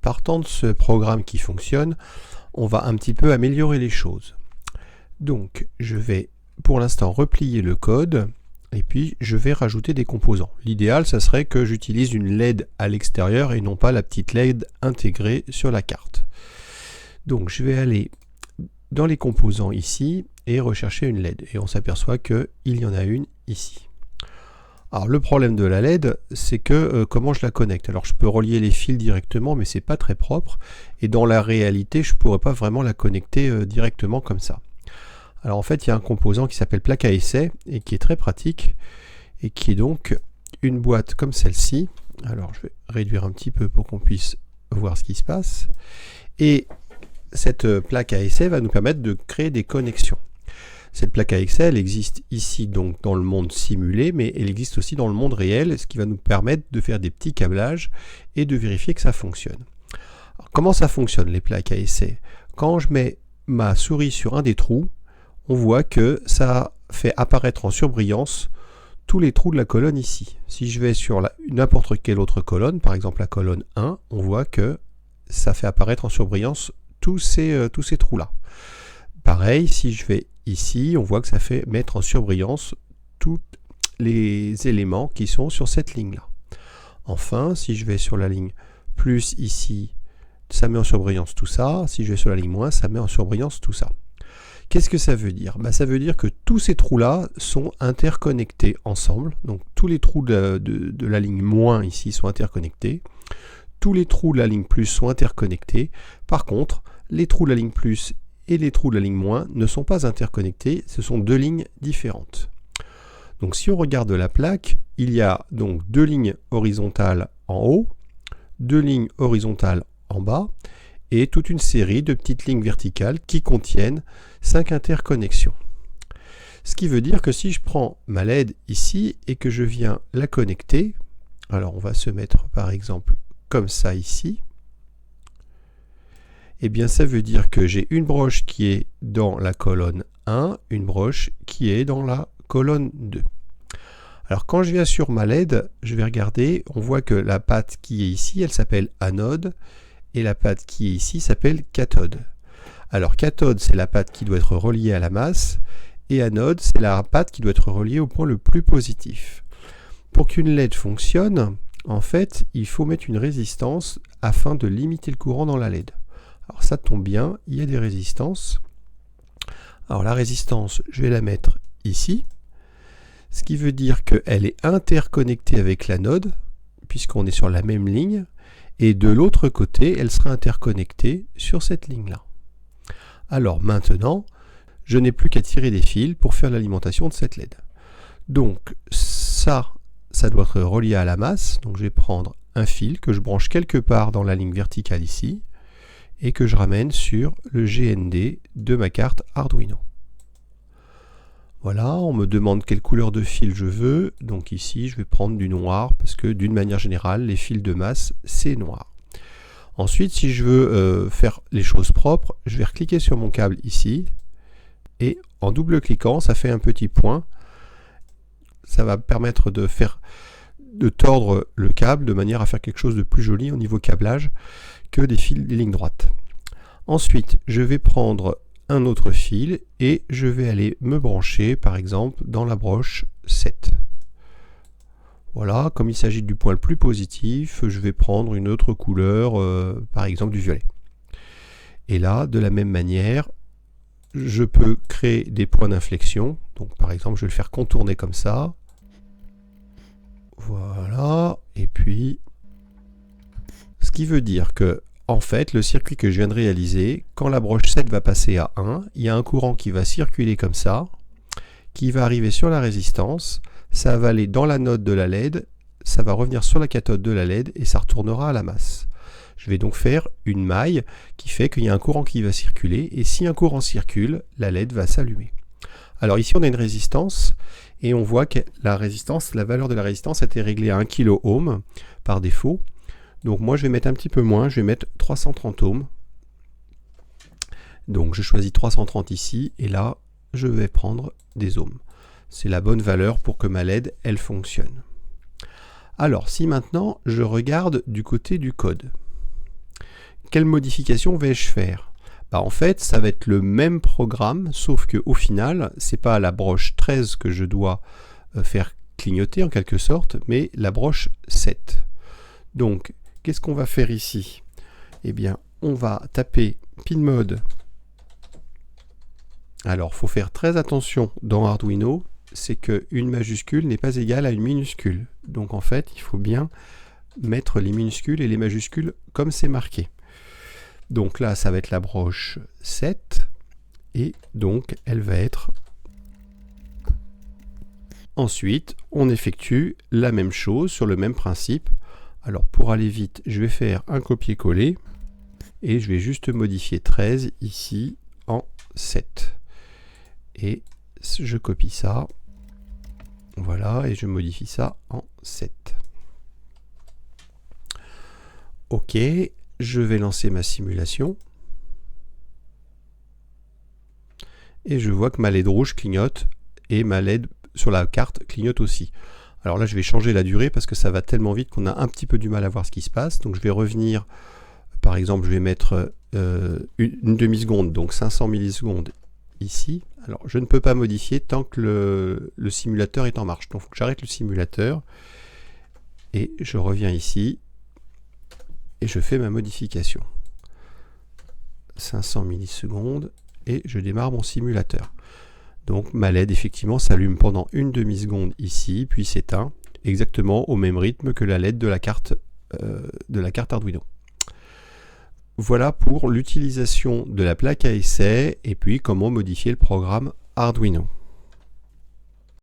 partant de ce programme qui fonctionne, on va un petit peu améliorer les choses. Donc je vais pour l'instant replier le code et puis je vais rajouter des composants. L'idéal, ça serait que j'utilise une LED à l'extérieur et non pas la petite LED intégrée sur la carte. Donc je vais aller dans les composants ici et rechercher une LED. Et on s'aperçoit qu'il y en a une ici. Alors le problème de la LED, c'est que comment je la connecte? Alors je peux relier les fils directement, mais c'est pas très propre. Et dans la réalité, je pourrais pas vraiment la connecter directement comme ça. Alors en fait, il y a un composant qui s'appelle plaque à essai et qui est très pratique et qui est donc une boîte comme celle-ci. Alors je vais réduire un petit peu pour qu'on puisse voir ce qui se passe. Et cette plaque à essai va nous permettre de créer des connexions. Cette plaque à essai, elle existe ici donc dans le monde simulé, mais elle existe aussi dans le monde réel, ce qui va nous permettre de faire des petits câblages et de vérifier que ça fonctionne. Alors, comment ça fonctionne les plaques à essai? Quand je mets ma souris sur un des trous, on voit que ça fait apparaître en surbrillance tous les trous de la colonne ici. Si je vais sur n'importe quelle autre colonne, par exemple la colonne 1, on voit que ça fait apparaître en surbrillance tous ces trous-là. Pareil, si je vais ici, on voit que ça fait mettre en surbrillance tous les éléments qui sont sur cette ligne-là. Enfin, si je vais sur la ligne plus ici, ça met en surbrillance tout ça. Si je vais sur la ligne moins, ça met en surbrillance tout ça. Qu'est-ce que ça veut dire? Ça veut dire que tous ces trous-là sont interconnectés ensemble. Donc tous les trous de la ligne moins ici sont interconnectés. Tous les trous de la ligne plus sont interconnectés. Par contre, les trous de la ligne plus et les trous de la ligne moins ne sont pas interconnectés, ce sont deux lignes différentes. Donc si on regarde la plaque, il y a donc deux lignes horizontales en haut, deux lignes horizontales en bas, et toute une série de petites lignes verticales qui contiennent 5 interconnexions. Ce qui veut dire que si je prends ma LED ici et que je viens la connecter, alors on va se mettre par exemple comme ça ici, eh bien ça veut dire que j'ai une broche qui est dans la colonne 1, une broche qui est dans la colonne 2. Alors quand je viens sur ma LED, je vais regarder, on voit que la patte qui est ici, elle s'appelle anode, et la patte qui est ici s'appelle cathode. Alors cathode, c'est la patte qui doit être reliée à la masse, et anode, c'est la patte qui doit être reliée au point le plus positif. Pour qu'une LED fonctionne, en fait, il faut mettre une résistance afin de limiter le courant dans la LED. Alors ça tombe bien, il y a des résistances. Alors la résistance, je vais la mettre ici, ce qui veut dire qu'elle est interconnectée avec l'anode, puisqu'on est sur la même ligne, et de l'autre côté, elle sera interconnectée sur cette ligne-là. Alors maintenant, je n'ai plus qu'à tirer des fils pour faire l'alimentation de cette LED. Donc ça doit être relié à la masse, donc je vais prendre un fil que je branche quelque part dans la ligne verticale ici, et que je ramène sur le GND de ma carte Arduino. Voilà, on me demande quelle couleur de fil je veux, donc ici je vais prendre du noir, parce que d'une manière générale, les fils de masse, c'est noir. Ensuite, si je veux faire les choses propres, je vais recliquer sur mon câble ici, et en double-cliquant, ça fait un petit point. Ça va permettre de tordre le câble de manière à faire quelque chose de plus joli au niveau câblage que des lignes droites. Ensuite, je vais prendre un autre fil et je vais aller me brancher par exemple dans la broche 7. Voilà, comme il s'agit du point le plus positif, je vais prendre une autre couleur, par exemple du violet. Et là, de la même manière, je peux créer des points d'inflexion. Donc par exemple, je vais le faire contourner comme ça. Voilà, et puis ce qui veut dire que en fait, le circuit que je viens de réaliser, quand la broche 7 va passer à 1, il y a un courant qui va circuler comme ça, qui va arriver sur la résistance, ça va aller dans l'anode de la LED, ça va revenir sur la cathode de la LED et ça retournera à la masse. Je vais donc faire une maille qui fait qu'il y a un courant qui va circuler, et si un courant circule, la LED va s'allumer. Alors ici on a une résistance, et on voit que la valeur de la résistance a été réglée à 1 kΩ par défaut. Donc moi je vais mettre un petit peu moins, je vais mettre 330 ohms. Donc je choisis 330 ici, et là je vais prendre des ohms. C'est la bonne valeur pour que ma LED elle fonctionne. Alors si maintenant je regarde du côté du code, quelle modification vais-je faire? En fait, ça va être le même programme, sauf qu'au final, c'est pas la broche 13 que je dois faire clignoter en quelque sorte, mais la broche 7. Donc, qu'est-ce qu'on va faire ici? Eh bien, on va taper pin mode. Alors, il faut faire très attention dans Arduino, c'est qu'une majuscule n'est pas égale à une minuscule. Donc, en fait, il faut bien mettre les minuscules et les majuscules comme c'est marqué. Donc là, ça va être la broche 7, et donc elle va être... Ensuite, on effectue la même chose sur le même principe. Alors pour aller vite, je vais faire un copier-coller, et je vais juste modifier 13 ici en 7. Et je copie ça, voilà, et je modifie ça en 7. OK. Je vais lancer ma simulation. Et je vois que ma LED rouge clignote et ma LED sur la carte clignote aussi. Alors là, je vais changer la durée parce que ça va tellement vite qu'on a un petit peu du mal à voir ce qui se passe. Donc je vais revenir, par exemple, je vais mettre une demi-seconde, donc 500 millisecondes ici. Alors je ne peux pas modifier tant que le simulateur est en marche. Donc il faut que j'arrête le simulateur et je reviens ici. Et je fais ma modification. 500 millisecondes et je démarre mon simulateur. Donc ma LED effectivement s'allume pendant une demi-seconde ici, puis s'éteint, exactement au même rythme que la LED de la carte Arduino. Voilà pour l'utilisation de la plaque à essai et puis comment modifier le programme Arduino.